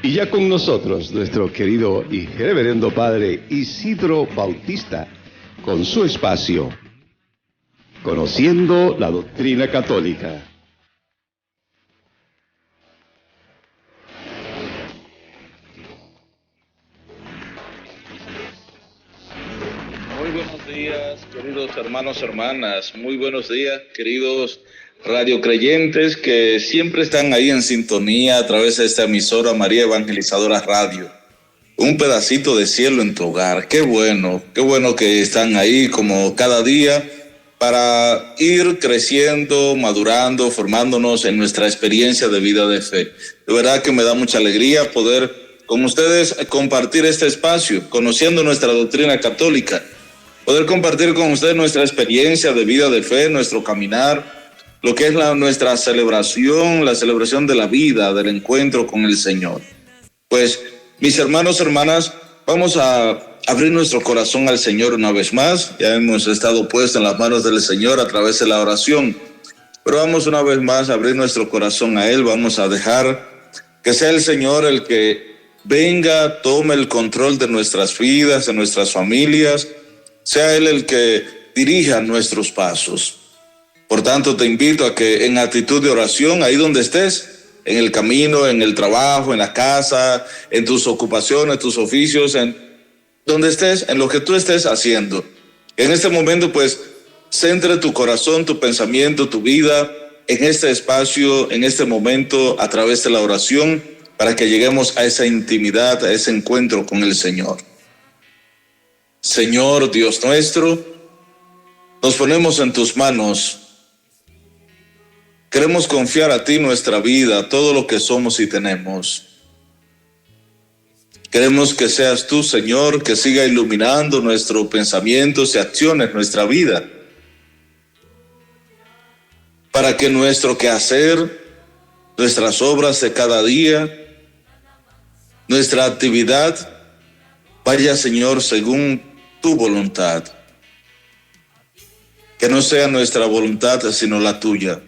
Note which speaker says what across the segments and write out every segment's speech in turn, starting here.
Speaker 1: Y ya con nosotros, nuestro querido y reverendo padre Isidro Bautista, con su espacio, Conociendo la Doctrina Católica.
Speaker 2: Muy buenos días, queridos hermanos, hermanas. Muy buenos días, queridos radiocreyentes que siempre están ahí en sintonía a través de esta emisora María Evangelizadora Radio. Un pedacito de cielo en tu hogar. Qué bueno que están ahí como cada día para ir creciendo, madurando, formándonos en nuestra experiencia de vida de fe. De verdad que me da mucha alegría poder con ustedes compartir este espacio, conociendo nuestra doctrina católica, poder compartir con ustedes nuestra experiencia de vida de fe, nuestro caminar, lo que es nuestra celebración, la celebración de la vida, del encuentro con el Señor. Pues, mis hermanos, hermanas, vamos a abrir nuestro corazón al Señor una vez más. Ya hemos estado puestos en las manos del Señor a través de la oración, pero vamos una vez más a abrir nuestro corazón a Él. Vamos a dejar que sea el Señor el que venga, tome el control de nuestras vidas, de nuestras familias, sea Él el que dirija nuestros pasos. Por tanto, te invito a que en actitud de oración, ahí donde estés, en el camino, en el trabajo, en la casa, en tus ocupaciones, tus oficios, en donde estés, en lo que tú estés haciendo. En este momento, pues, centre tu corazón, tu pensamiento, tu vida en este espacio, en este momento, a través de la oración, para que lleguemos a esa intimidad, a ese encuentro con el Señor. Señor Dios nuestro, nos ponemos en tus manos. Queremos confiar a ti nuestra vida, todo lo que somos y tenemos. Queremos que seas tú, Señor, que siga iluminando nuestros pensamientos y acciones, nuestra vida, para que nuestro quehacer, nuestras obras de cada día, nuestra actividad, vaya, Señor, según tu voluntad. Que no sea nuestra voluntad, sino la tuya,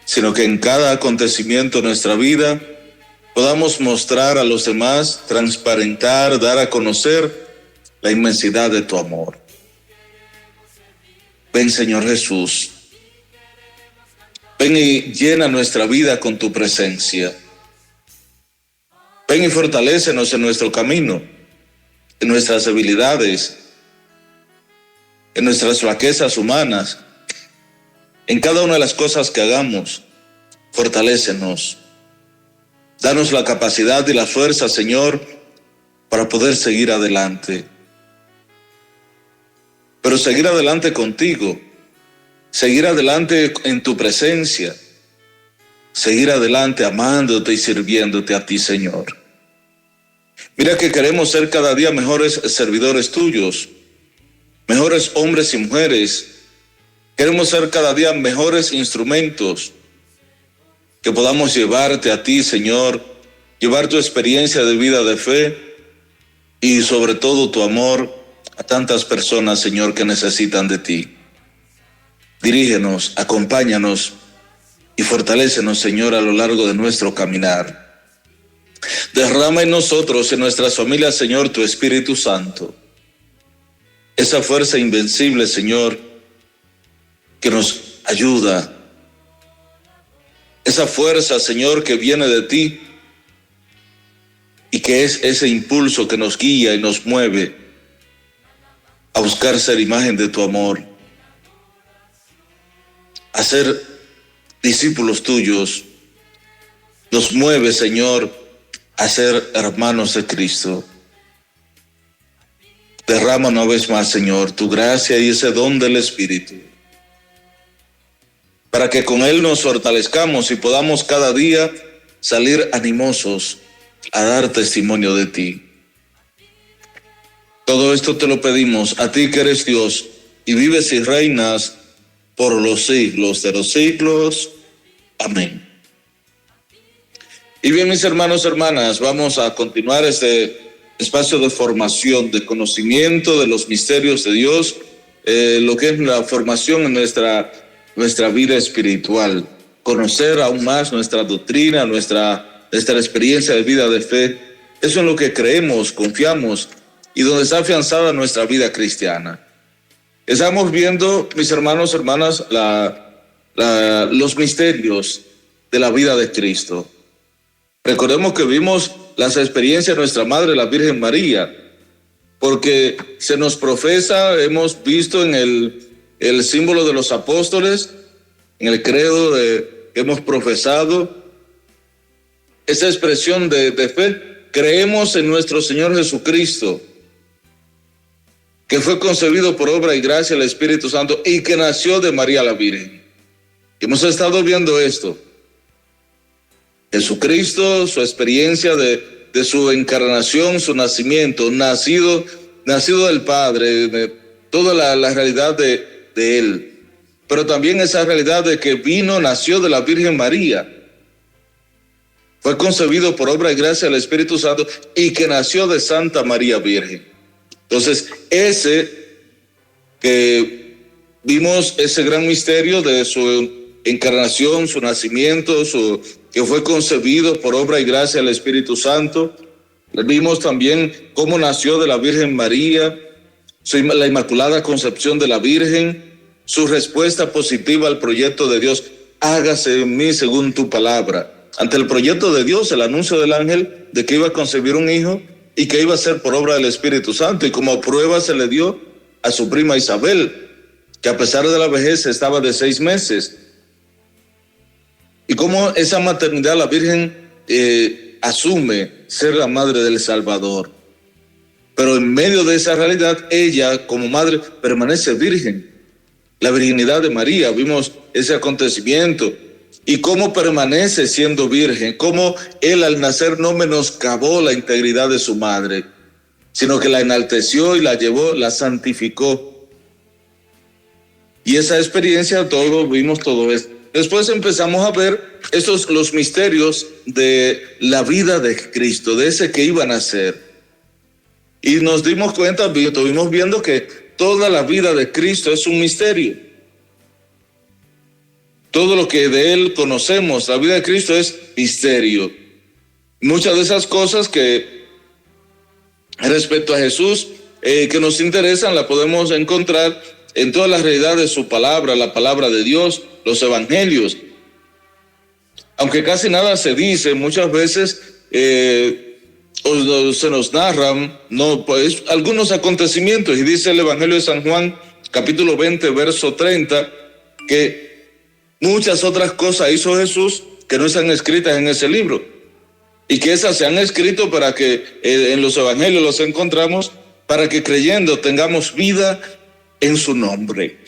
Speaker 2: sino que en cada acontecimiento de nuestra vida podamos mostrar a los demás, transparentar, dar a conocer la inmensidad de tu amor. Ven, Señor Jesús, ven y llena nuestra vida con tu presencia. Ven y fortalécenos en nuestro camino, en nuestras debilidades, en nuestras flaquezas humanas, en cada una de las cosas que hagamos. Fortalécenos. Danos la capacidad y la fuerza, Señor, para poder seguir adelante. Pero seguir adelante contigo, seguir adelante en tu presencia, seguir adelante amándote y sirviéndote a ti, Señor. Mira que queremos ser cada día mejores servidores tuyos, mejores hombres y mujeres. Queremos ser cada día mejores instrumentos que podamos llevarte a ti, Señor, llevar tu experiencia de vida de fe y sobre todo tu amor a tantas personas, Señor, que necesitan de ti. Dirígenos, acompáñanos y fortalécenos, Señor, a lo largo de nuestro caminar. Derrama en nosotros, en nuestras familias, Señor, tu Espíritu Santo. Esa fuerza invencible, Señor, que nos ayuda. Esa fuerza, Señor, que viene de ti y que es ese impulso que nos guía y nos mueve a buscar ser imagen de tu amor, a ser discípulos tuyos. Nos mueve, Señor, a ser hermanos de Cristo. Derrama una vez más, Señor, tu gracia y ese don del Espíritu, para que con Él nos fortalezcamos y podamos cada día salir animosos a dar testimonio de ti. Todo esto te lo pedimos a ti que eres Dios y vives y reinas por los siglos de los siglos. Amén. Y bien, mis hermanos, hermanas, vamos a continuar este espacio de formación, de conocimiento de los misterios de Dios, lo que es la formación en nuestra vida espiritual, conocer aún más nuestra doctrina, nuestra nuestra experiencia de vida de fe, eso es en lo que creemos, confiamos y donde está afianzada nuestra vida cristiana. Estamos viendo, mis hermanos, hermanas, los misterios de la vida de Cristo. Recordemos que vimos las experiencias de nuestra Madre, la Virgen María, porque se nos profesa, hemos visto en el símbolo de los apóstoles, en el credo que hemos profesado, esa expresión de fe. Creemos en nuestro Señor Jesucristo, que fue concebido por obra y gracia del Espíritu Santo y que nació de María la Virgen. Hemos estado viendo esto. Jesucristo, su experiencia de su encarnación, su nacimiento, nacido del Padre, de toda la realidad de Él. Pero también esa realidad de que nació de la Virgen María. Fue concebido por obra y gracia del Espíritu Santo y que nació de Santa María Virgen. Entonces, vimos ese gran misterio de su encarnación, su nacimiento, que fue concebido por obra y gracia del Espíritu Santo. Vimos también cómo nació de la Virgen María, la Inmaculada Concepción de la Virgen, su respuesta positiva al proyecto de Dios, hágase en mí según tu palabra. Ante el proyecto de Dios, el anuncio del ángel de que iba a concebir un hijo y que iba a ser por obra del Espíritu Santo, y como prueba se le dio a su prima Isabel, que a pesar de la vejez estaba de 6 meses. Y cómo esa maternidad la Virgen asume ser la madre del Salvador. Pero en medio de esa realidad, ella como madre permanece virgen. La virginidad de María, vimos ese acontecimiento. Y cómo permanece siendo virgen, cómo él al nacer no menoscabó la integridad de su madre, sino que la enalteció y la llevó, la santificó. Y esa experiencia, vimos todo esto. Después empezamos a ver los misterios de la vida de Cristo, de ese que iba a nacer. Y nos dimos cuenta, estuvimos viendo que toda la vida de Cristo es un misterio. Todo lo que de Él conocemos, la vida de Cristo es misterio. Muchas de esas cosas que respecto a Jesús que nos interesan, la podemos encontrar en toda la realidad de su palabra, la palabra de Dios, los evangelios. Aunque casi nada se dice, muchas veces se nos narran algunos acontecimientos, y dice el Evangelio de San Juan, capítulo 20, verso 30, que muchas otras cosas hizo Jesús que no están escritas en ese libro, y que esas se han escrito para que en los evangelios los encontramos, para que creyendo tengamos vida en su nombre.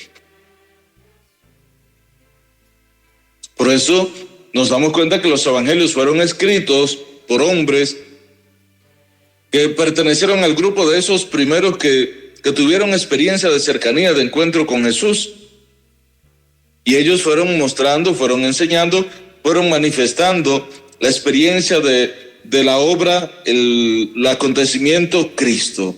Speaker 2: Por eso nos damos cuenta que los evangelios fueron escritos por hombres que pertenecieron al grupo de esos primeros que tuvieron experiencia de cercanía, de encuentro con Jesús. Y ellos fueron mostrando, fueron enseñando, fueron manifestando la experiencia de la obra, el acontecimiento Cristo.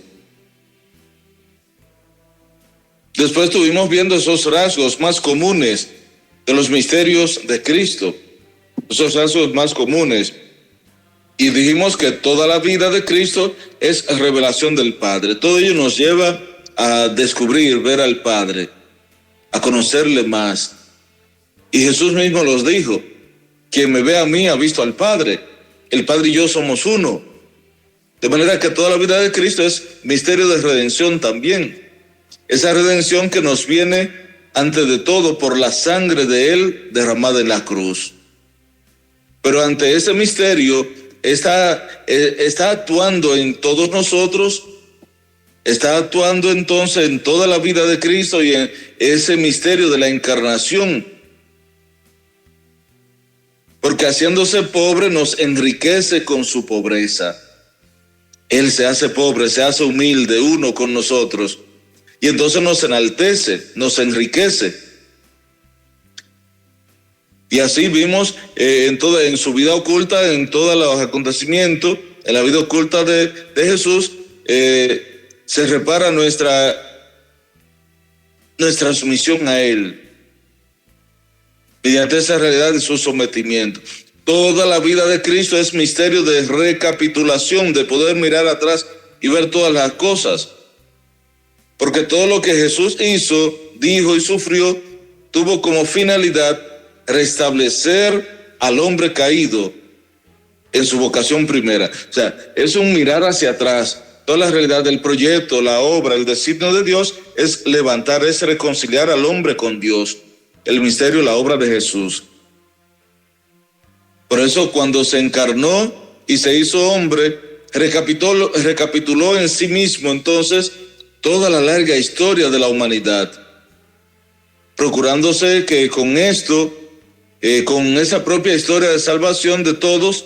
Speaker 2: Después estuvimos viendo esos rasgos más comunes de los misterios de Cristo, esos rasgos más comunes. Y dijimos que toda la vida de Cristo es revelación del Padre. Todo ello nos lleva a descubrir, ver al Padre, a conocerle más. Y Jesús mismo los dijo: quien me ve a mí ha visto al Padre. El Padre y yo somos uno. De manera que toda la vida de Cristo es misterio de redención también. Esa redención que nos viene antes de todo por la sangre de Él derramada en la cruz. Pero ante ese misterio está actuando en todos nosotros, está actuando entonces en toda la vida de Cristo y en ese misterio de la encarnación. Porque haciéndose pobre nos enriquece con su pobreza. Él se hace pobre, se hace humilde, uno con nosotros. Y entonces nos enaltece, nos enriquece. Y así vimos en su vida oculta, en todos los acontecimientos, en la vida oculta de Jesús, se repara nuestra sumisión a Él, mediante esa realidad de su sometimiento. Toda la vida de Cristo es misterio de recapitulación, de poder mirar atrás y ver todas las cosas. Porque todo lo que Jesús hizo, dijo y sufrió, tuvo como finalidad restablecer al hombre caído en su vocación primera. O sea, es un mirar hacia atrás. Toda la realidad del proyecto, la obra, el designio de Dios es levantar, es reconciliar al hombre con Dios. El misterio, la obra de Jesús. Por eso cuando se encarnó y se hizo hombre, recapituló en sí mismo entonces toda la larga historia de la humanidad, procurándose que con esto, con esa propia historia de salvación de todos,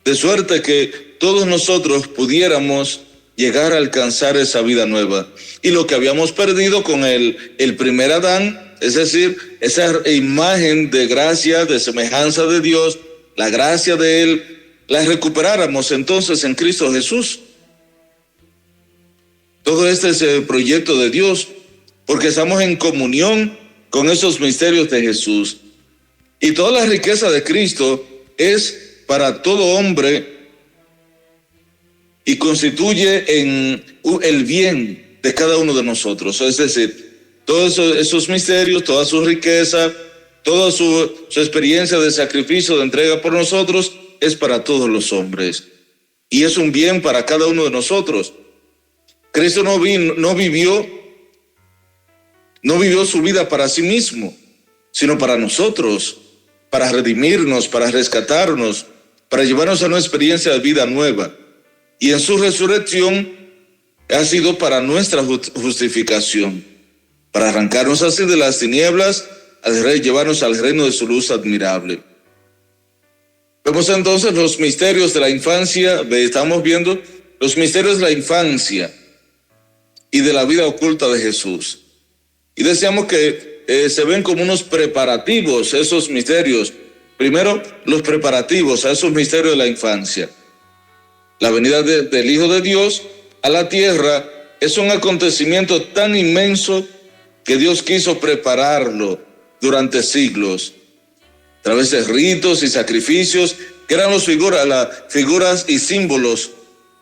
Speaker 2: de suerte que todos nosotros pudiéramos llegar a alcanzar esa vida nueva. Y lo que habíamos perdido con el primer Adán, es decir, esa imagen de gracia, de semejanza de Dios, la gracia de Él, la recuperáramos entonces en Cristo Jesús. Todo este es el proyecto de Dios, porque estamos en comunión con esos misterios de Jesús. Y toda la riqueza de Cristo es para todo hombre y constituye en el bien de cada uno de nosotros. Es decir, todos esos misterios, toda su riqueza, toda su experiencia de sacrificio, de entrega por nosotros, es para todos los hombres. Y es un bien para cada uno de nosotros. Cristo no vivió su vida para sí mismo, sino para nosotros, para redimirnos, para rescatarnos, para llevarnos a una experiencia de vida nueva. Y en su resurrección ha sido para nuestra justificación, para arrancarnos así de las tinieblas al rey, llevarnos al reino de su luz admirable. Vemos entonces los misterios de la infancia, estamos viendo los misterios de la infancia y de la vida oculta de Jesús. Y decíamos que se ven como unos preparativos, esos misterios. Primero, los preparativos a esos misterios de la infancia. La venida del Hijo de Dios a la tierra es un acontecimiento tan inmenso que Dios quiso prepararlo durante siglos, a través de ritos y sacrificios, que eran las figuras y símbolos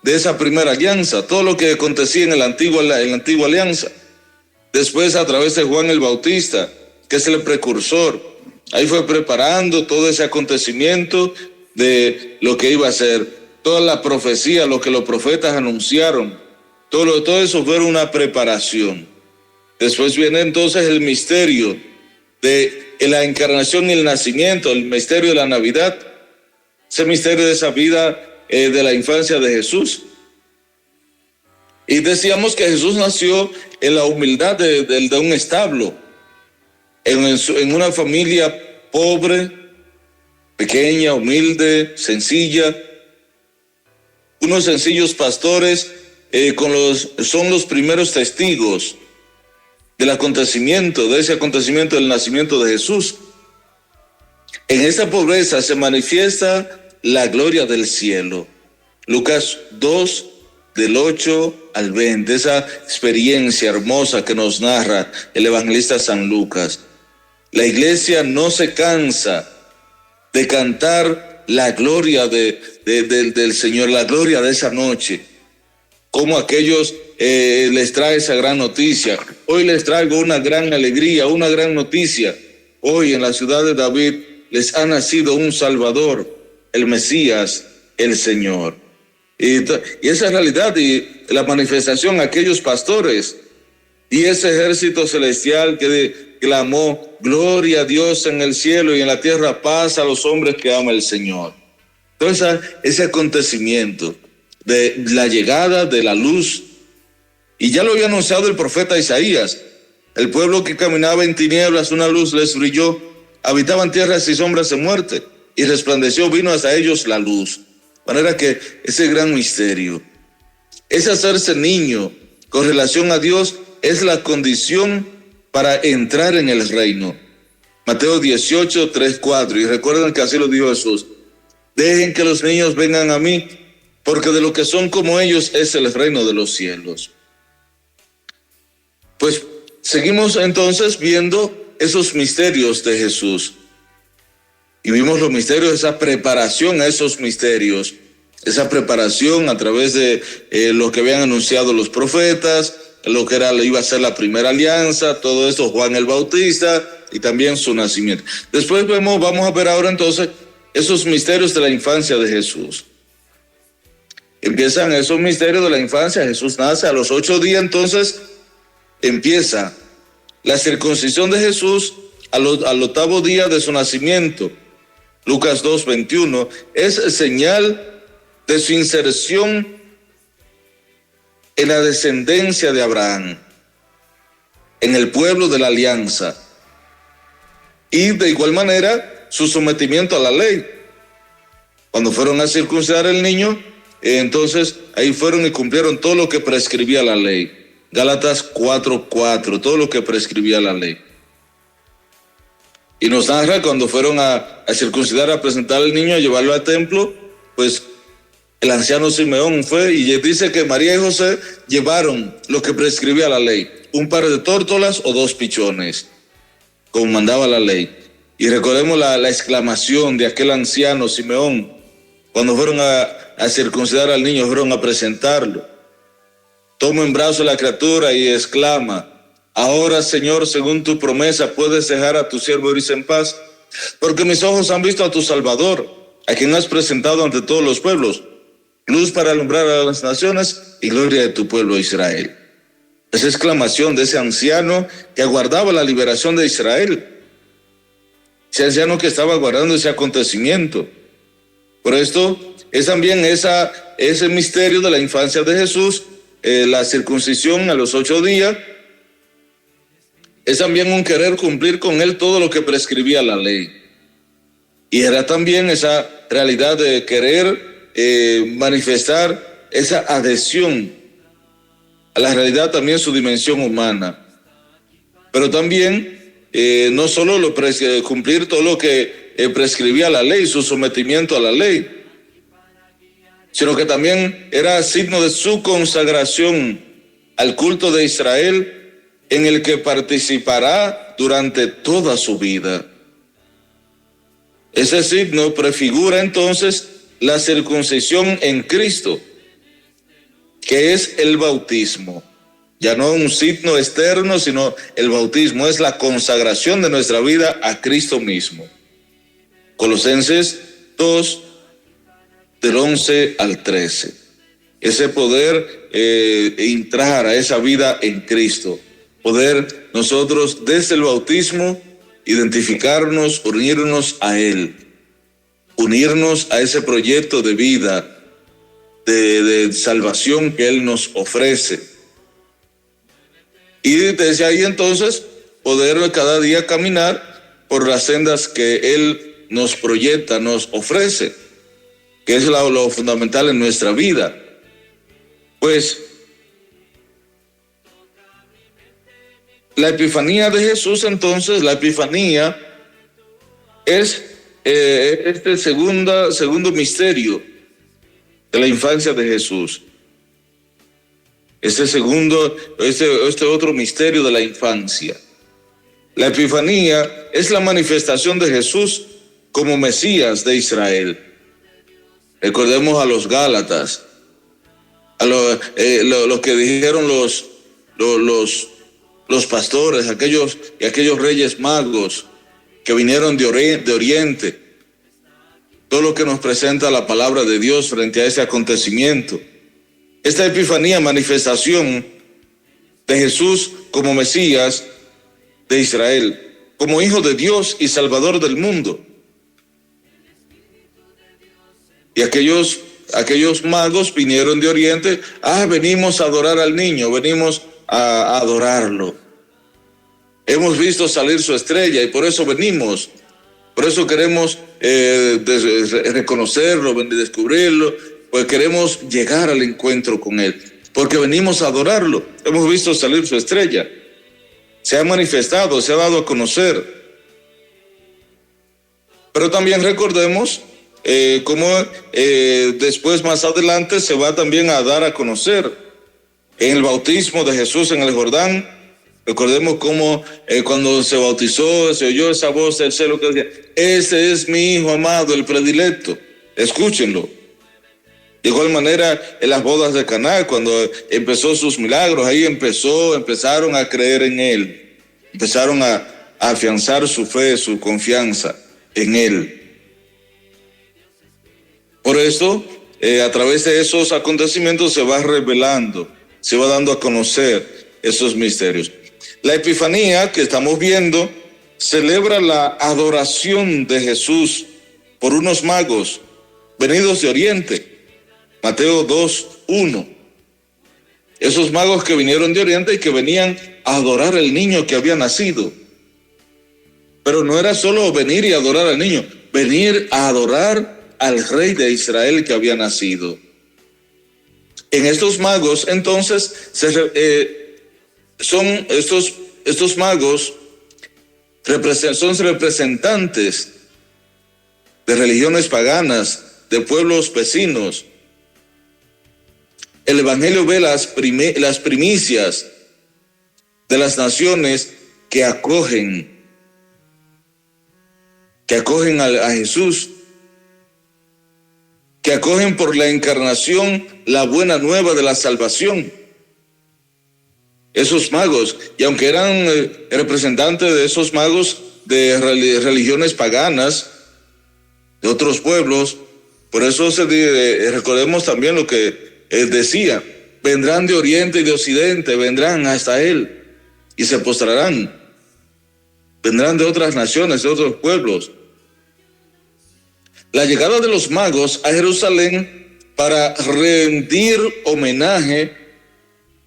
Speaker 2: de esa primera alianza, todo lo que acontecía en la antigua alianza. Después, a través de Juan el Bautista, que es el precursor, ahí fue preparando todo ese acontecimiento de lo que iba a ser, toda la profecía, lo que los profetas anunciaron, todo eso fue una preparación. Después viene entonces el misterio de la encarnación y el nacimiento, el misterio de la Navidad, ese misterio de esa vida de la infancia de Jesús. Y decíamos que Jesús nació en la humildad de un establo, en una familia pobre, pequeña, humilde, sencilla. Unos sencillos pastores son los primeros testigos de ese acontecimiento del nacimiento de Jesús. En esa pobreza se manifiesta la gloria del cielo. Lucas 2, del 8 al 20, esa experiencia hermosa que nos narra el evangelista San Lucas. La iglesia no se cansa de cantar la gloria del Señor, la gloria de esa noche. Como aquellos les trae esa gran noticia. Hoy les traigo una gran alegría, una gran noticia. Hoy en la ciudad de David les ha nacido un Salvador, el Mesías, el Señor. Y esa realidad y la manifestación a aquellos pastores y ese ejército celestial que clamó: gloria a Dios en el cielo y en la tierra paz a los hombres que ama el Señor. Entonces ese acontecimiento de la llegada de la luz, y ya lo había anunciado el profeta Isaías: el pueblo que caminaba en tinieblas, una luz les brilló, habitaban tierras y sombras de muerte, y resplandeció, vino hasta ellos la luz. De manera que ese gran misterio, ese hacerse niño con relación a Dios, es la condición para entrar en el reino. Mateo 18, 3, 4, y recuerden que así lo dijo Jesús: dejen que los niños vengan a mí, porque de lo que son como ellos es el reino de los cielos. Pues seguimos entonces viendo esos misterios de Jesús. Y vimos los misterios, esa preparación a esos misterios, esa preparación a través de lo que habían anunciado los profetas, lo que iba a ser la primera alianza, todo esto, Juan el Bautista y también su nacimiento. Después vamos a ver ahora entonces esos misterios de la infancia de Jesús. Empiezan esos misterios de la infancia. Jesús nace a los 8 días, entonces empieza la circuncisión de Jesús al 8º día de su nacimiento. Lucas 2:21 es señal de su inserción en la descendencia de Abraham, en el pueblo de la alianza, y de igual manera su sometimiento a la ley. Cuando fueron a circuncidar el niño, entonces ahí fueron y cumplieron todo lo que prescribía la ley. Gálatas 4:4, todo lo que prescribía la ley. Y nos narra cuando fueron a circuncidar, a presentar al niño, a llevarlo al templo, pues el anciano Simeón fue y dice que María y José llevaron lo que prescribía la ley, un par de tórtolas o 2 pichones, como mandaba la ley. Y recordemos la exclamación de aquel anciano Simeón, cuando fueron a circuncidar al niño, fueron a presentarlo. Toma en brazos la criatura y exclama: ahora, Señor, según tu promesa, puedes dejar a tu siervo irse en paz, porque mis ojos han visto a tu Salvador, a quien has presentado ante todos los pueblos, luz para alumbrar a las naciones y gloria de tu pueblo Israel. Esa exclamación de ese anciano que aguardaba la liberación de Israel, ese anciano que estaba aguardando ese acontecimiento. Por esto es también ese misterio de la infancia de Jesús, la circuncisión a los 8 días, es también un querer cumplir con él todo lo que prescribía la ley. Y era también esa realidad de querer manifestar esa adhesión a la realidad, también su dimensión humana. Pero también no solo cumplir todo lo que prescribía la ley, su sometimiento a la ley, sino que también era signo de su consagración al culto de Israel, en el que participará durante toda su vida. Ese signo prefigura entonces la circuncisión en Cristo, que es el bautismo. Ya no un signo externo, sino el bautismo es la consagración de nuestra vida a Cristo mismo. Colosenses 2, del 11 al 13. Ese poder entrar a esa vida en Cristo. Poder nosotros desde el bautismo identificarnos, unirnos a Él, unirnos a ese proyecto de vida, de salvación que Él nos ofrece. Y desde ahí entonces poder cada día caminar por las sendas que Él nos proyecta, nos ofrece, que es lo fundamental en nuestra vida. Pues la epifanía de Jesús, entonces, la epifanía es este segundo misterio de la infancia de Jesús. Este otro misterio de la infancia. La epifanía es la manifestación de Jesús como Mesías de Israel. Recordemos a los Gálatas, a lo que dijeron los pastores, aquellos reyes magos que vinieron de Oriente, todo lo que nos presenta la palabra de Dios frente a ese acontecimiento. Esta epifanía, manifestación de Jesús como Mesías de Israel, como Hijo de Dios y Salvador del mundo. Y aquellos magos vinieron de Oriente, venimos a adorar al niño, venimos a adorarlo. Hemos visto salir su estrella y por eso venimos, por eso queremos reconocerlo, descubrirlo, pues queremos llegar al encuentro con Él, porque venimos a adorarlo. Hemos visto salir su estrella, se ha manifestado, se ha dado a conocer. Pero también recordemos cómo después, más adelante, se va también a dar a conocer en el bautismo de Jesús en el Jordán, Recordemos cómo cuando se bautizó, se oyó esa voz del cielo que decía: ese es mi hijo amado, el predilecto, escúchenlo. De igual manera, en las bodas de Caná, cuando empezó sus milagros, ahí empezaron a creer en él, empezaron a afianzar su fe, su confianza en él. Por eso, a través de esos acontecimientos se va revelando, se va dando a conocer esos misterios. La Epifanía que estamos viendo celebra la adoración de Jesús por unos magos venidos de Oriente. Mateo 2:1. Esos magos que vinieron de Oriente y que venían a adorar al niño que había nacido. Pero no era solo venir y adorar al niño, venir a adorar al rey de Israel que había nacido. En estos magos, entonces, son estos magos son representantes de religiones paganas, de pueblos vecinos. El Evangelio ve las primicias de las naciones que acogen a Jesús, que acogen por la encarnación la buena nueva de la salvación. Esos magos, y aunque eran representantes de esos magos de religiones paganas, de otros pueblos, por eso recordemos también lo que él decía: vendrán de oriente y de occidente, vendrán hasta él y se postrarán. Vendrán de otras naciones, de otros pueblos. La llegada de los magos a Jerusalén para rendir homenaje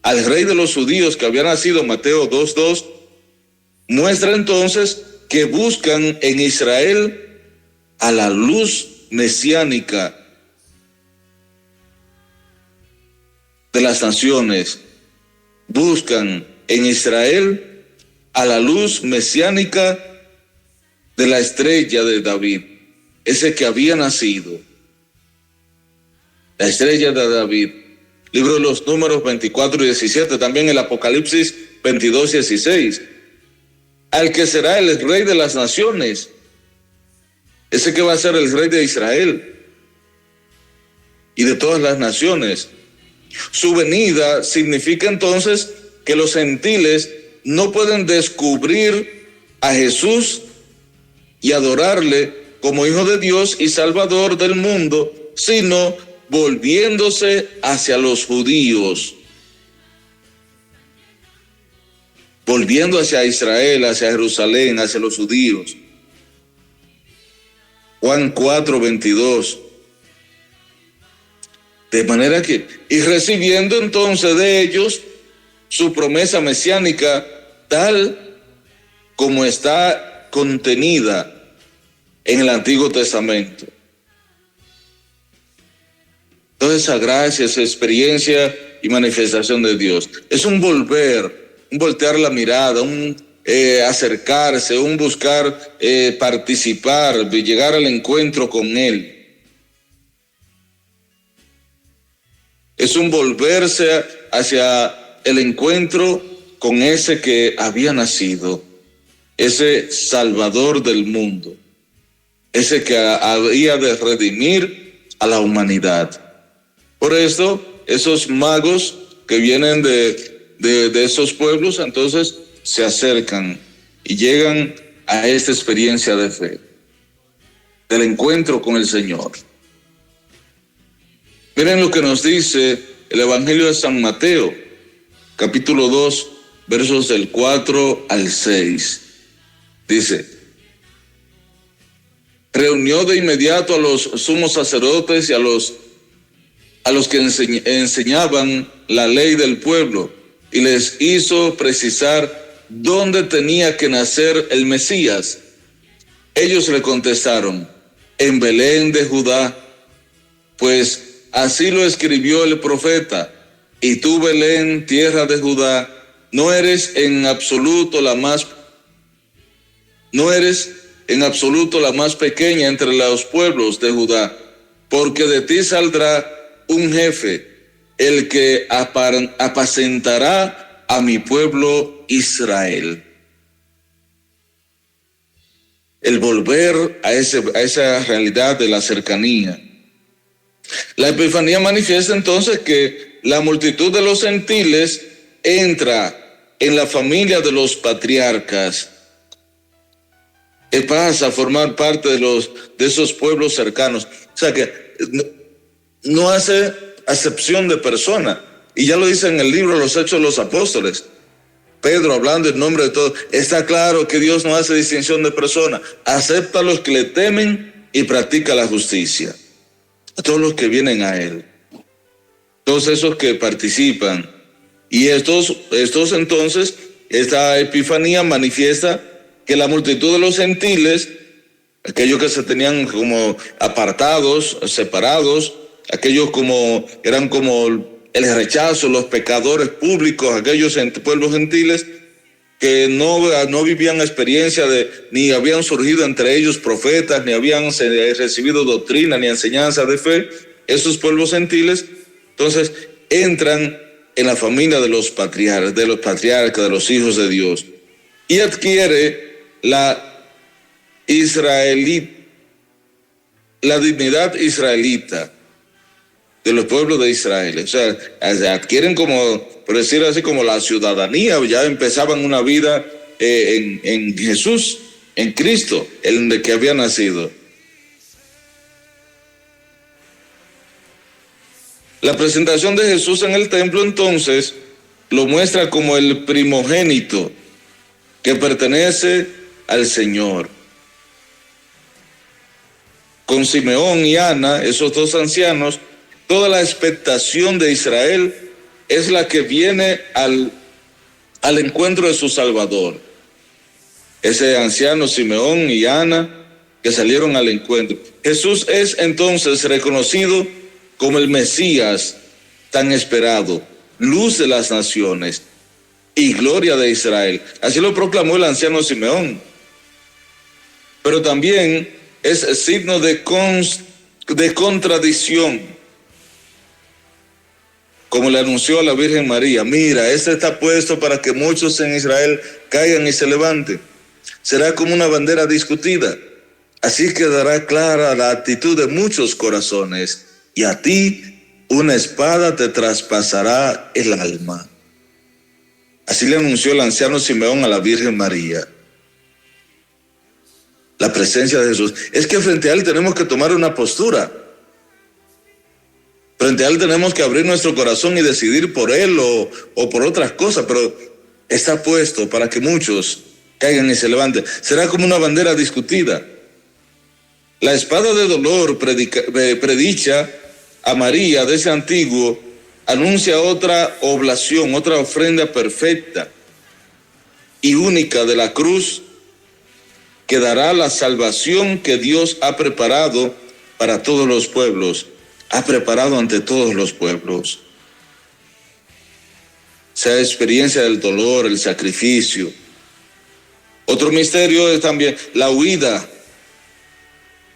Speaker 2: al rey de los judíos que había nacido, Mateo 2:2, muestra entonces que buscan en Israel a la luz mesiánica de las naciones. Buscan en Israel a la luz mesiánica de la estrella de David, ese que había nacido, la estrella de David. Libro de los Números 24 y 17, también el Apocalipsis 22 y 16. Al que será el rey de las naciones, ese que va a ser el rey de Israel y de todas las naciones. Su venida significa entonces que los gentiles no pueden descubrir a Jesús y adorarle como Hijo de Dios y Salvador del mundo, sino volviéndose hacia los judíos, volviendo hacia Israel, hacia Jerusalén, hacia los judíos. Juan 4:22. De manera que, y recibiendo entonces de ellos su promesa mesiánica, tal como está contenida en el Antiguo Testamento. Toda esa gracia, esa experiencia y manifestación de Dios. Es un voltear la mirada, un acercarse, un buscar participar, llegar al encuentro con Él. Es un volverse hacia el encuentro con ese que había nacido, ese Salvador del mundo, ese que había de redimir a la humanidad. Por esto, esos magos que vienen de esos pueblos, entonces se acercan y llegan a esta experiencia de fe, del encuentro con el Señor. Miren lo que nos dice el Evangelio de San Mateo, capítulo 2, versos del 4 al 6. Dice: reunió de inmediato a los sumos sacerdotes y a los que enseñaban la ley del pueblo, y les hizo precisar dónde tenía que nacer el Mesías. Ellos le contestaron: en Belén de Judá, pues así lo escribió el profeta. Y tú, Belén, tierra de Judá, no eres en absoluto la más pequeña entre los pueblos de Judá, porque de ti saldrá un jefe, el que apacentará a mi pueblo Israel. El volver a esa realidad de la cercanía. La Epifanía manifiesta entonces que la multitud de los gentiles entra en la familia de los patriarcas, pasa a formar parte de esos pueblos cercanos. O sea que no hace acepción de persona. Y ya lo dice en el libro Los Hechos de los Apóstoles. Pedro, hablando en nombre de todos, está claro que Dios no hace distinción de persona. Acepta a los que le temen y practica la justicia. A todos los que vienen a Él. Todos esos que participan. Y estos entonces, esta Epifanía manifiesta que la multitud de los gentiles, aquellos que se tenían como apartados, separados, aquellos como eran como el rechazo, los pecadores públicos, aquellos pueblos gentiles que no vivían experiencia ni habían surgido entre ellos profetas, ni habían recibido doctrina ni enseñanza de fe, esos pueblos gentiles, entonces entran en la familia de los patriarcas, de los hijos de Dios, y adquiere la dignidad israelita de los pueblos de Israel. O sea, adquieren como, por decirlo así, como la ciudadanía, ya empezaban una vida en Jesús, en Cristo, en el que había nacido. La presentación de Jesús en el templo entonces lo muestra como el primogénito que pertenece al Señor. Con Simeón y Ana, esos dos ancianos, toda la expectación de Israel es la que viene al encuentro de su Salvador. Ese anciano Simeón y Ana que salieron al encuentro. Jesús es entonces reconocido como el Mesías tan esperado, luz de las naciones y gloria de Israel. Así lo proclamó el anciano Simeón. Pero también es signo de contradicción, como le anunció a la Virgen María: mira, este está puesto para que muchos en Israel caigan y se levanten. Será como una bandera discutida. Así quedará clara la actitud de muchos corazones, y a ti una espada te traspasará el alma. Así le anunció el anciano Simeón a la Virgen María. La presencia de Jesús. Es que frente a Él tenemos que tomar una postura. Frente a Él tenemos que abrir nuestro corazón y decidir por Él o por otras cosas, pero está puesto para que muchos caigan y se levanten. Será como una bandera discutida. La espada de dolor predicha a María de ese antiguo, anuncia otra oblación, otra ofrenda perfecta y única de la cruz, que dará la salvación que Dios ha preparado para todos los pueblos, ha preparado ante todos los pueblos. Sea experiencia del dolor, el sacrificio. Otro misterio es también la huida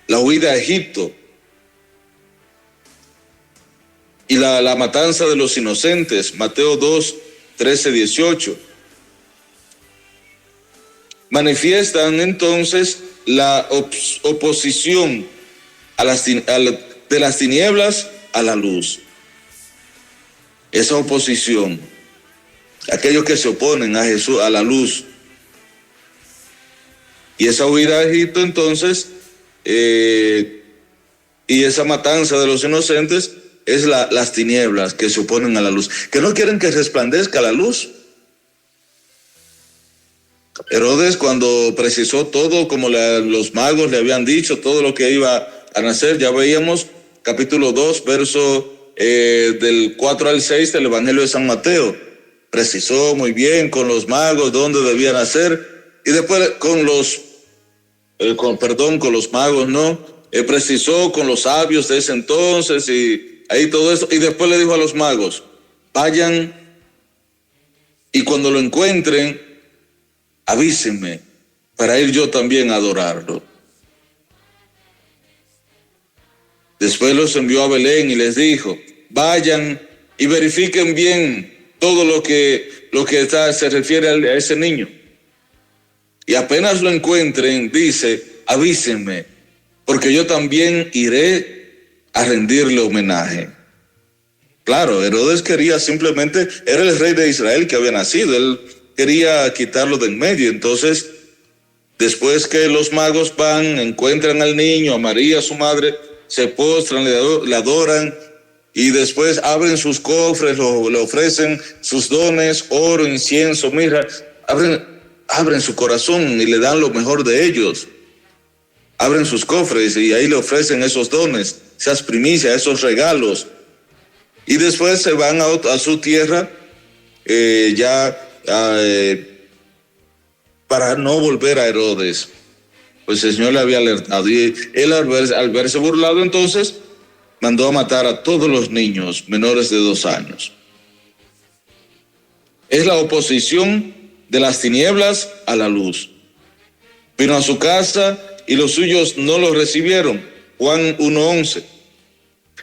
Speaker 2: a Egipto y la matanza de los inocentes, Mateo 2, 13, 18. Manifiestan entonces la oposición de las tinieblas a la luz. Esa oposición, aquellos que se oponen a Jesús, a la luz. Y esa huida a Egipto entonces, y esa matanza de los inocentes, es las tinieblas que se oponen a la luz, que no quieren que resplandezca la luz. Herodes, cuando precisó todo como los magos le habían dicho, todo lo que iba a nacer, ya veíamos capítulo 2, verso del 4 al 6 del Evangelio de San Mateo. Precisó muy bien con los magos dónde debía nacer, y después con los magos, ¿no? Precisó con los sabios de ese entonces y ahí todo eso, y después le dijo a los magos: vayan y cuando lo encuentren, avísenme para ir yo también a adorarlo. Después los envió a Belén y les dijo: vayan y verifiquen bien todo se refiere a ese niño. Y apenas lo encuentren, dice, avísenme, porque yo también iré a rendirle homenaje. Claro, Herodes quería simplemente, era el rey de Israel que había nacido, él quería quitarlo de en medio. Entonces, después que los magos van, encuentran al niño, a María, su madre, se postran, le adoran, y después abren sus cofres, le ofrecen sus dones, oro, incienso, mirra, abren su corazón y le dan lo mejor de ellos. Abren sus cofres y ahí le ofrecen esos dones, esas primicias, esos regalos. Y después se van a su tierra para no volver a Herodes. Pues el Señor le había alertado y él al verse burlado, entonces mandó a matar a todos los niños menores de 2 años. Es la oposición de las tinieblas a la luz. Vino a su casa y los suyos no lo recibieron. Juan 1:11.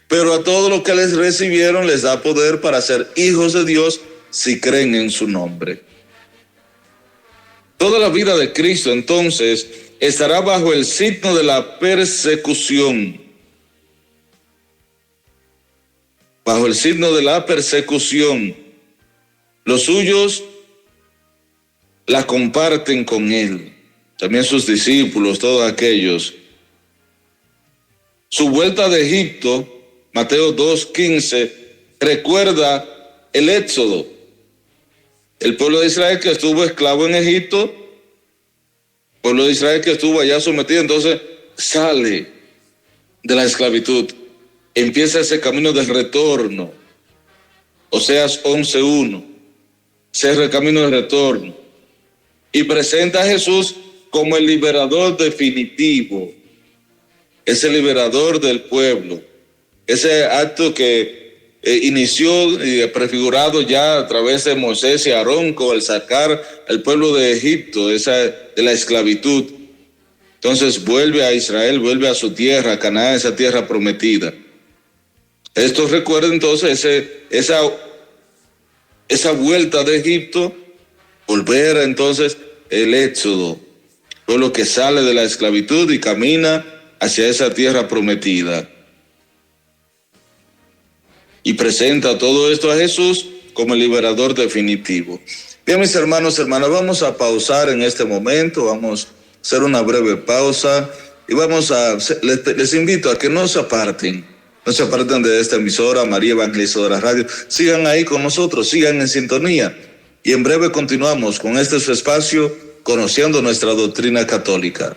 Speaker 2: Pero a todos los que les recibieron les da poder para ser hijos de Dios si creen en su nombre. Toda la vida de Cristo entonces estará bajo el signo de la persecución. Bajo el signo de la persecución. Los suyos la comparten con él. También sus discípulos, todos aquellos. Su vuelta de Egipto, Mateo 2:15, recuerda el éxodo. El pueblo de Israel que estuvo esclavo en Egipto, el pueblo de Israel que estuvo allá sometido, entonces sale de la esclavitud, empieza ese camino de retorno. Oseas 11:1, cierra el camino de retorno y presenta a Jesús como el liberador definitivo, ese liberador del pueblo, ese acto que inició prefigurado ya a través de Moisés y Aarón con el sacar al pueblo de Egipto, de la esclavitud. Entonces vuelve a Israel, vuelve a su tierra, a Canaán, esa tierra prometida. Esto recuerda entonces esa vuelta de Egipto, volver entonces el éxodo, pueblo que sale de la esclavitud y camina hacia esa tierra prometida. Y presenta todo esto a Jesús como el liberador definitivo. Bien, mis hermanos, hermanas, vamos a pausar en este momento, vamos a hacer una breve pausa y les invito a que no se aparten de esta emisora, María Evangelizadora Radio. Sigan ahí con nosotros, sigan en sintonía. Y en breve continuamos con este su espacio, conociendo nuestra doctrina católica.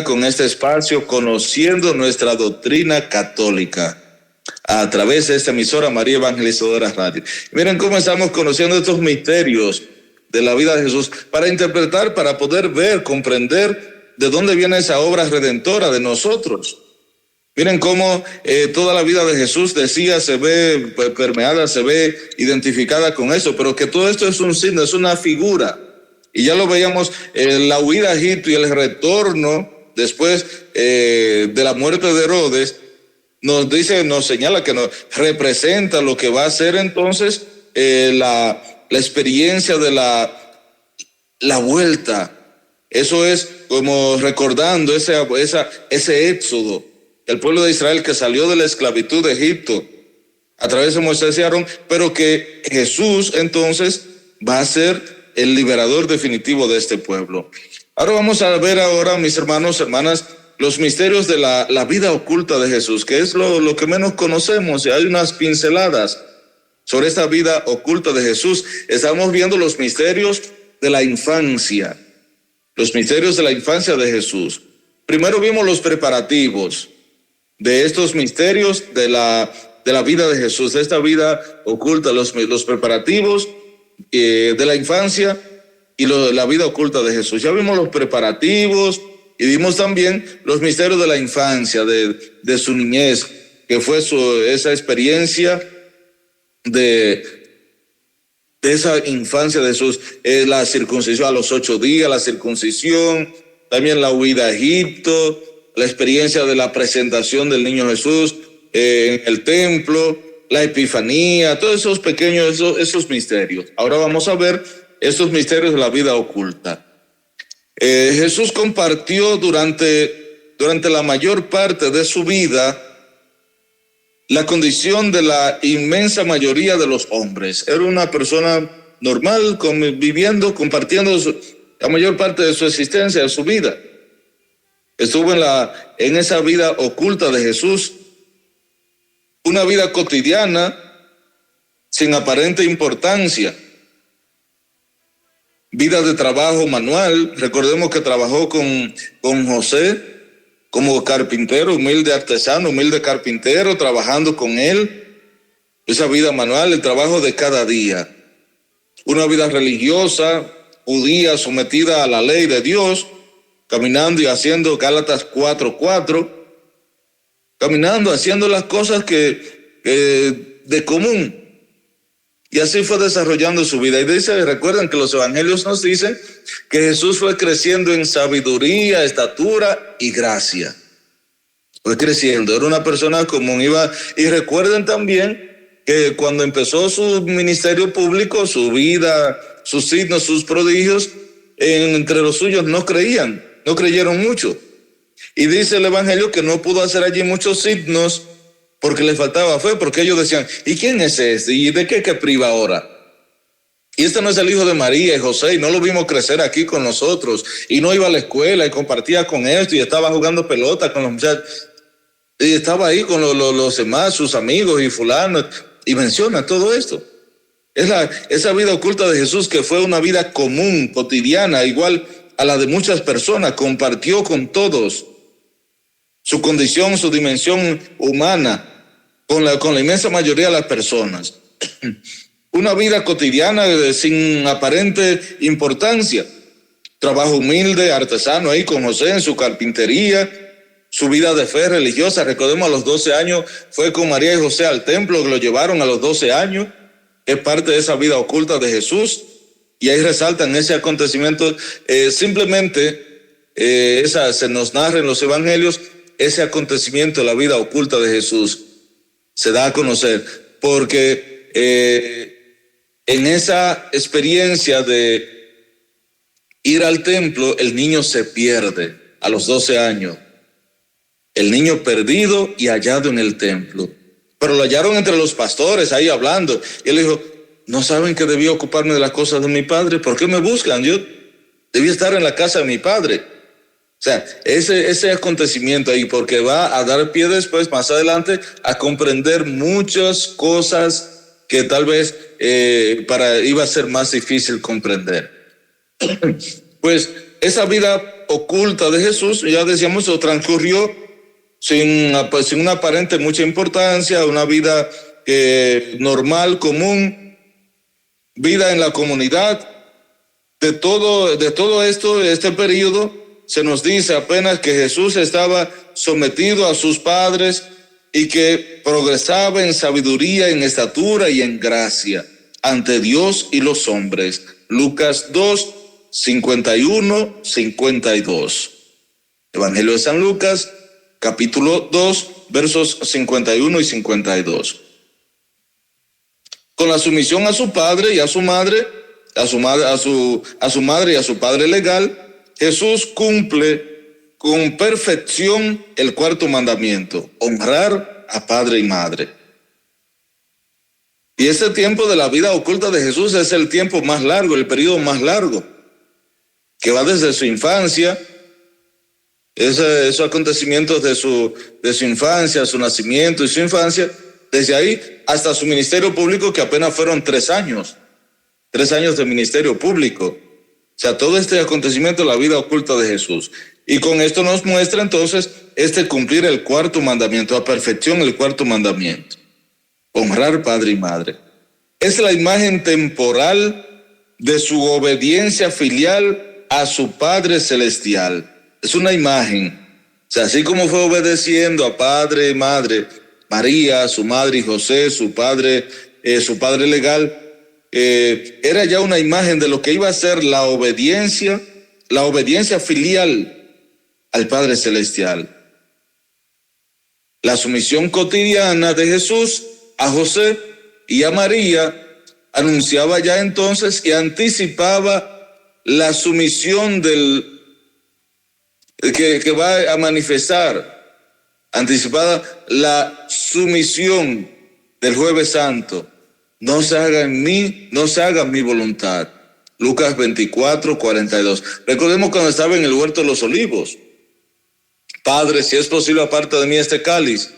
Speaker 2: con este espacio, conociendo nuestra doctrina católica, a través de esta emisora María Evangelizadora Radio. Miren cómo estamos conociendo estos misterios de la vida de Jesús, para interpretar, para poder ver, comprender de dónde viene esa obra redentora de nosotros. Miren cómo toda la vida de Jesús, decía, se ve permeada, se ve identificada con eso, pero que todo esto es un signo, es una figura. Y ya lo veíamos, la huida a Egipto y el retorno después de la muerte de Herodes, nos señala que nos representa lo que va a ser entonces la experiencia de la vuelta. Eso es como recordando ese éxodo, el pueblo de Israel que salió de la esclavitud de Egipto a través de Moisés y Aarón, pero que Jesús entonces va a ser el liberador definitivo de este pueblo. Ahora vamos a ver mis hermanos, hermanas, los misterios de la vida oculta de Jesús, que es lo que menos conocemos, y hay unas pinceladas sobre esta vida oculta de Jesús. Estamos viendo los misterios de la infancia, los misterios de la infancia de Jesús. Primero vimos los preparativos de estos misterios de la vida de Jesús, de esta vida oculta, los preparativos de la infancia y la vida oculta de Jesús. Ya vimos los preparativos y vimos también los misterios de la infancia, de su niñez, que fue esa experiencia de esa infancia de Jesús, la circuncisión a los 8 días, la circuncisión, también la huida a Egipto, la experiencia de la presentación del niño Jesús en el templo, la epifanía, todos esos pequeños, esos misterios. Ahora vamos a ver estos misterios de la vida oculta. Jesús compartió durante la mayor parte de su vida la condición de la inmensa mayoría de los hombres. Era una persona normal, viviendo, compartiendo la mayor parte de su existencia, de su vida. Estuvo en esa vida oculta de Jesús, una vida cotidiana, sin aparente importancia. Vida de trabajo manual. Recordemos que trabajó con José como carpintero, humilde artesano, humilde carpintero, trabajando con él. Esa vida manual, el trabajo de cada día. Una vida religiosa, judía, sometida a la ley de Dios, caminando y haciendo Gálatas 4:4. Caminando, haciendo las cosas de común. Y así fue desarrollando su vida. Y recuerden que los evangelios nos dicen que Jesús fue creciendo en sabiduría, estatura y gracia. Fue creciendo, era una persona común. Y recuerden también que cuando empezó su ministerio público, su vida, sus signos, sus prodigios, entre los suyos no creyeron mucho. Y dice el evangelio que no pudo hacer allí muchos signos porque le faltaba fe, porque ellos decían, ¿y quién es este? ¿Y de qué priva ahora? Y este no es el hijo de María y José, y no lo vimos crecer aquí con nosotros, y no iba a la escuela y compartía con esto, y estaba jugando pelota con los muchachos, y estaba ahí con los demás, sus amigos y fulano, y menciona todo esto. Es esa vida oculta de Jesús, que fue una vida común, cotidiana, igual a la de muchas personas, compartió con todos su condición, su dimensión humana, con la inmensa mayoría de las personas. Una vida cotidiana sin aparente importancia. Trabajo humilde, artesano ahí con José en su carpintería. Su vida de fe religiosa, recordemos, a los 12 años fue con María y José al templo, que lo llevaron a los 12 años. Es parte de esa vida oculta de Jesús. Y ahí resaltan ese acontecimiento. Simplemente se nos narra en los evangelios ese acontecimiento de la vida oculta de Jesús. Se da a conocer porque en esa experiencia de ir al templo, el niño se pierde a los 12 años. El niño perdido y hallado en el templo. Pero lo hallaron entre los pastores ahí hablando. Y él dijo, ¿no saben que debía ocuparme de las cosas de mi padre? ¿Por qué me buscan? Yo debía estar en la casa de mi padre. O sea, ese acontecimiento ahí, porque va a dar pie después, más adelante, a comprender muchas cosas que tal vez iba a ser más difícil comprender. Pues esa vida oculta de Jesús, ya decíamos, transcurrió sin una aparente mucha importancia, una vida normal, común, vida en la comunidad. De todo esto, de este periodo, se nos dice apenas que Jesús estaba sometido a sus padres y que progresaba en sabiduría, en estatura y en gracia ante Dios y los hombres. Lucas 2, 51, 52. Evangelio de San Lucas, capítulo 2, versos 51 y 52. Con la sumisión a su padre y a su madre, a su madre y a su padre legal, Jesús cumple con perfección el cuarto mandamiento: honrar a padre y madre. Y ese tiempo de la vida oculta de Jesús es el tiempo más largo, el periodo más largo, que va desde su infancia, esos acontecimientos de su infancia, su nacimiento y su infancia, desde ahí hasta su ministerio público, que apenas fueron 3 años. 3 años de ministerio público. O sea, todo este acontecimiento de la vida oculta de Jesús. Y con esto nos muestra entonces cumplir el cuarto mandamiento, a perfección el cuarto mandamiento: honrar padre y madre. Es la imagen temporal de su obediencia filial a su Padre Celestial. Es una imagen. O sea, así como fue obedeciendo a padre y madre, María, su madre, y José, su padre legal, era ya una imagen de lo que iba a ser la obediencia filial al Padre Celestial. La sumisión cotidiana de Jesús a José y a María anunciaba ya entonces y anticipaba la sumisión que va a manifestar, anticipada la sumisión del Jueves Santo: no se haga en mí, no se haga mi voluntad. Lucas 24, 42. Recordemos cuando estaba en el huerto de los olivos: Padre, si es posible, aparta de mí este cáliz,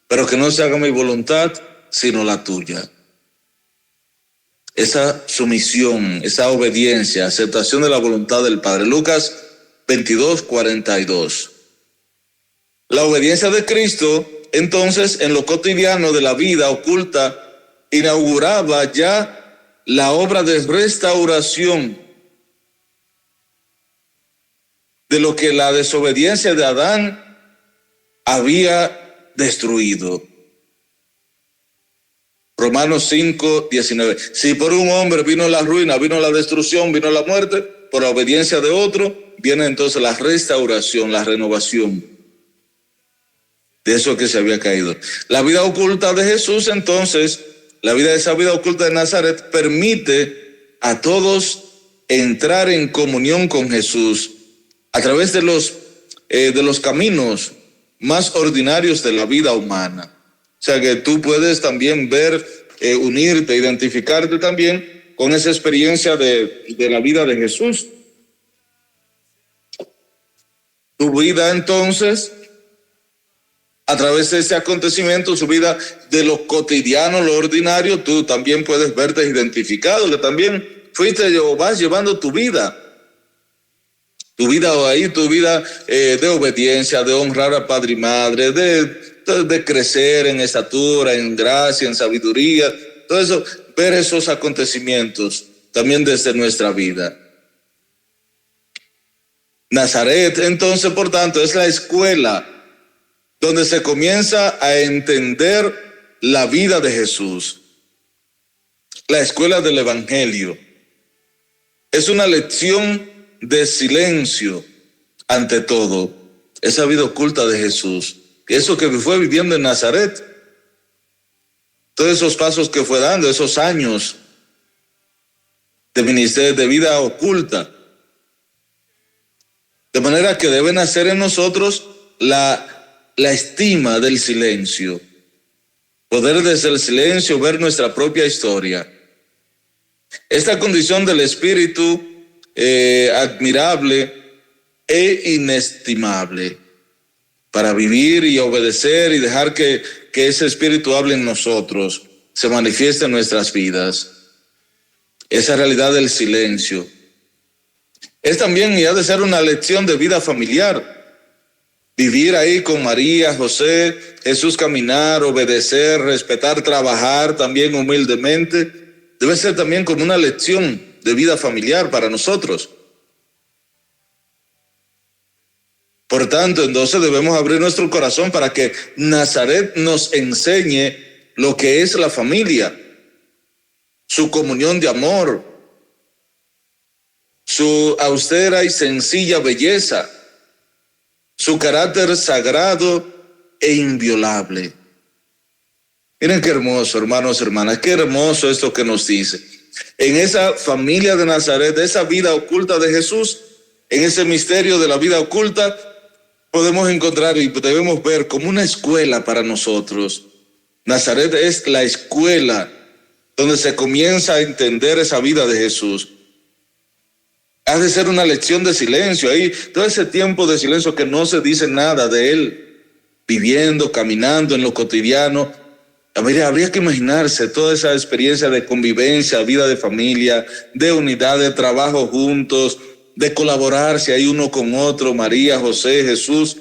Speaker 2: pero que no se haga mi voluntad, sino la tuya. Esa sumisión, esa obediencia, aceptación de la voluntad del Padre. Lucas 22, 42. La obediencia de Cristo, entonces, en lo cotidiano de la vida oculta, inauguraba ya la obra de restauración de lo que la desobediencia de Adán había destruido. Romanos 5, 19. Si por un hombre vino la ruina, vino la destrucción, vino la muerte, por la obediencia de otro viene entonces la restauración, la renovación de eso que se había caído. La vida oculta de Jesús, entonces, esa vida oculta de Nazaret, permite a todos entrar en comunión con Jesús a través de los caminos más ordinarios de la vida humana. O sea que tú puedes también ver, unirte, identificarte también con esa experiencia de la vida de Jesús. Tu vida entonces, a través de ese acontecimiento, su vida de lo cotidiano, lo ordinario, tú también puedes verte identificado, que también fuiste o vas llevando tu vida de obediencia, de honrar a padre y madre, de crecer en estatura, en gracia, en sabiduría, todo eso, ver esos acontecimientos también desde nuestra vida. Nazaret, entonces, por tanto, es la escuela donde se comienza a entender la vida de Jesús. La escuela del Evangelio es una lección de silencio ante todo, esa vida oculta de Jesús, eso que fue viviendo en Nazaret, todos esos pasos que fue dando, esos años de ministerio, de vida oculta, de manera que deben hacer en nosotros la estima del silencio, poder desde el silencio ver nuestra propia historia. Esta condición del espíritu admirable e inestimable para vivir y obedecer y dejar que ese espíritu hable en nosotros, se manifieste en nuestras vidas. Esa realidad del silencio. Es también y ha de ser una lección de vida familiar. Vivir ahí con María, José, Jesús, caminar, obedecer, respetar, trabajar también humildemente, debe ser también como una lección de vida familiar para nosotros. Por tanto, entonces debemos abrir nuestro corazón para que Nazaret nos enseñe lo que es la familia, su comunión de amor, su austera y sencilla belleza, su carácter sagrado e inviolable. Miren qué hermoso, hermanos, hermanas, qué hermoso esto que nos dice. En esa familia de Nazaret, de esa vida oculta de Jesús, en ese misterio de la vida oculta, podemos encontrar y debemos ver como una escuela para nosotros. Nazaret es la escuela donde se comienza a entender esa vida de Jesús. Ha de ser una lección de silencio ahí, todo ese tiempo de silencio que no se dice nada de él, viviendo, caminando en lo cotidiano. Habría que imaginarse toda esa experiencia de convivencia, vida de familia, de unidad, de trabajo juntos, de colaborarse ahí uno con otro, María, José, Jesús,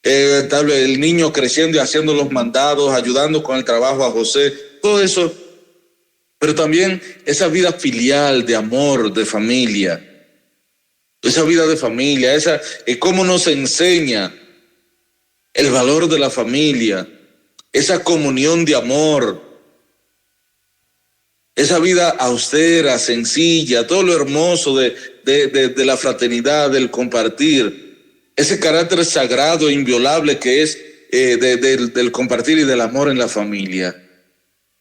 Speaker 2: el niño creciendo y haciendo los mandados, ayudando con el trabajo a José, todo eso. Pero también esa vida filial de amor, de familia, esa vida de familia, cómo nos enseña el valor de la familia, esa comunión de amor, esa vida austera, sencilla, todo lo hermoso de la fraternidad, del compartir, ese carácter sagrado e inviolable que es del compartir y del amor en la familia.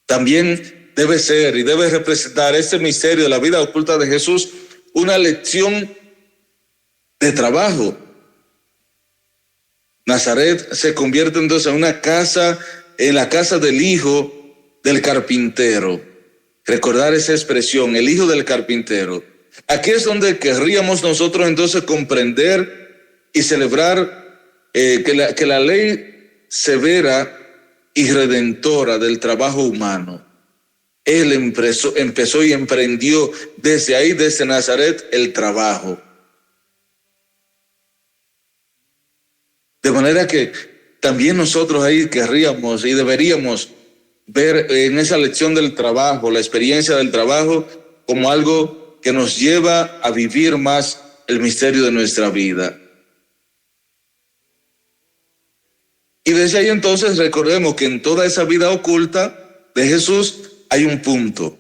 Speaker 2: También debe ser y debe representar este misterio de la vida oculta de Jesús una lección de trabajo. Nazaret se convierte entonces en la casa del hijo del carpintero. Recordar esa expresión, el hijo del carpintero. Aquí es donde querríamos nosotros entonces comprender y celebrar que la ley severa y redentora del trabajo humano. Él empezó y emprendió desde ahí, desde Nazaret, el trabajo. De manera que también nosotros ahí querríamos y deberíamos ver en esa lección del trabajo, la experiencia del trabajo, como algo que nos lleva a vivir más el misterio de nuestra vida. Y desde ahí entonces recordemos que en toda esa vida oculta de Jesús hay un punto.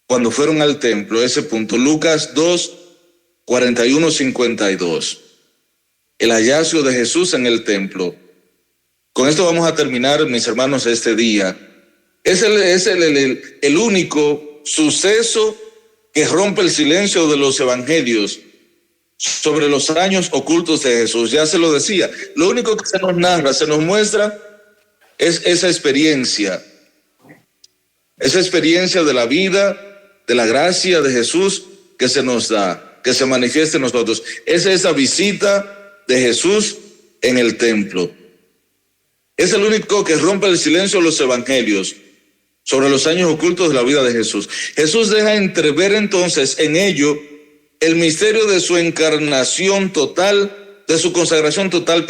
Speaker 2: Cuando fueron al templo, ese punto, Lucas 2, 41, 52. El hallazgo de Jesús en el templo. Con esto vamos a terminar, mis hermanos, este día. Es el único suceso que rompe el silencio de los evangelios sobre los años ocultos de Jesús. Ya se lo decía, lo único que se nos narra, se nos muestra es esa experiencia de la vida, de la gracia de Jesús que se nos da, que se manifiesta en nosotros. Es esa visita de Jesús en el templo. Es el único que rompe el silencio de los evangelios sobre los años ocultos de la vida de Jesús. Jesús deja entrever entonces en ello el misterio de su encarnación total, de su consagración total,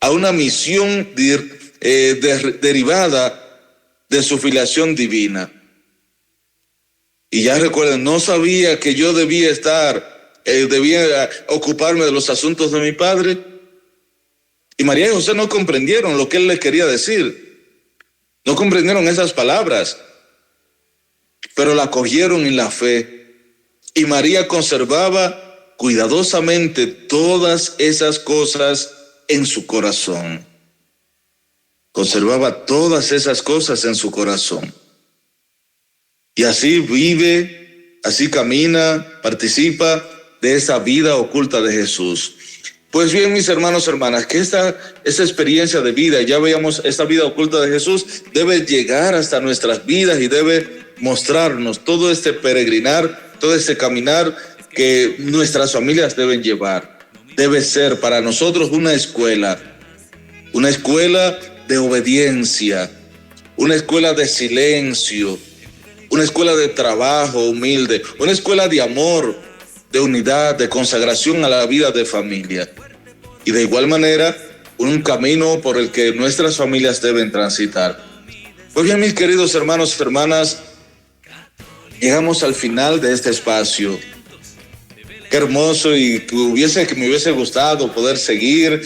Speaker 2: a una misión derivada de su filiación divina. Y ya recuerden, no sabía que yo debía ocuparme de los asuntos de mi Padre. Y María y José no comprendieron lo que él les quería decir. No comprendieron esas palabras, pero la cogieron en la fe. Y María conservaba cuidadosamente todas esas cosas en su corazón. Conservaba todas esas cosas en su corazón. Y así vive, así camina, participa de esa vida oculta de Jesús. Pues bien, mis hermanos, hermanas, que esa experiencia de vida, ya veíamos, esta vida oculta de Jesús debe llegar hasta nuestras vidas y debe mostrarnos todo este peregrinar, todo este caminar que nuestras familias deben llevar. Debe ser para nosotros una escuela de obediencia, una escuela de silencio, una escuela de trabajo humilde, una escuela de amor, de unidad, de consagración a la vida de familia. Y de igual manera, un camino por el que nuestras familias deben transitar. Pues bien, mis queridos hermanos y hermanas, llegamos al final de este espacio. Qué hermoso, y que me hubiese gustado poder seguir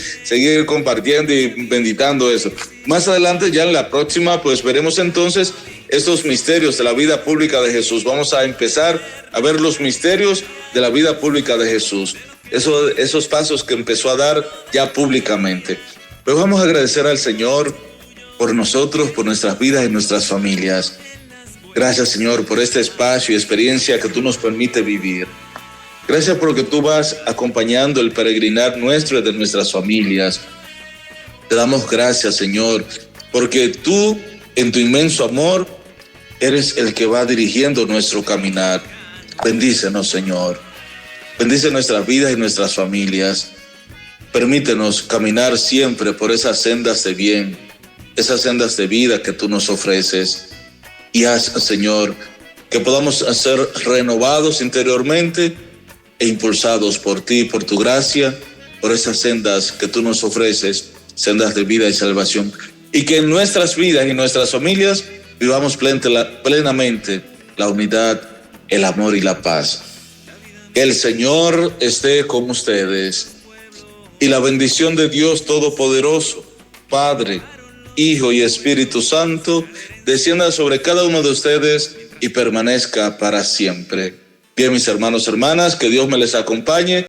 Speaker 2: compartiendo y benditando eso. Más adelante, ya en la próxima, pues veremos entonces estos misterios de la vida pública de Jesús. Vamos a empezar a ver los misterios de la vida pública de Jesús. Esos pasos que empezó a dar ya públicamente. Pero vamos a agradecer al Señor por nosotros, por nuestras vidas y nuestras familias. Gracias, Señor, por este espacio y experiencia que tú nos permites vivir. Gracias porque tú vas acompañando el peregrinar nuestro y de nuestras familias. Te damos gracias, Señor, porque tú, en tu inmenso amor, eres el que va dirigiendo nuestro caminar. Bendícenos, Señor. Bendice nuestras vidas y nuestras familias. Permítenos caminar siempre por esas sendas de bien, esas sendas de vida que tú nos ofreces. Y haz, Señor, que podamos ser renovados interiormente e impulsados por ti, por tu gracia, por esas sendas que tú nos ofreces, sendas de vida y salvación. Y que en nuestras vidas y nuestras familias vivamos plenamente la unidad, el amor y la paz. Que el Señor esté con ustedes. Y la bendición de Dios Todopoderoso, Padre, Hijo y Espíritu Santo, descienda sobre cada uno de ustedes y permanezca para siempre. Bien, mis hermanos y hermanas, que Dios me les acompañe.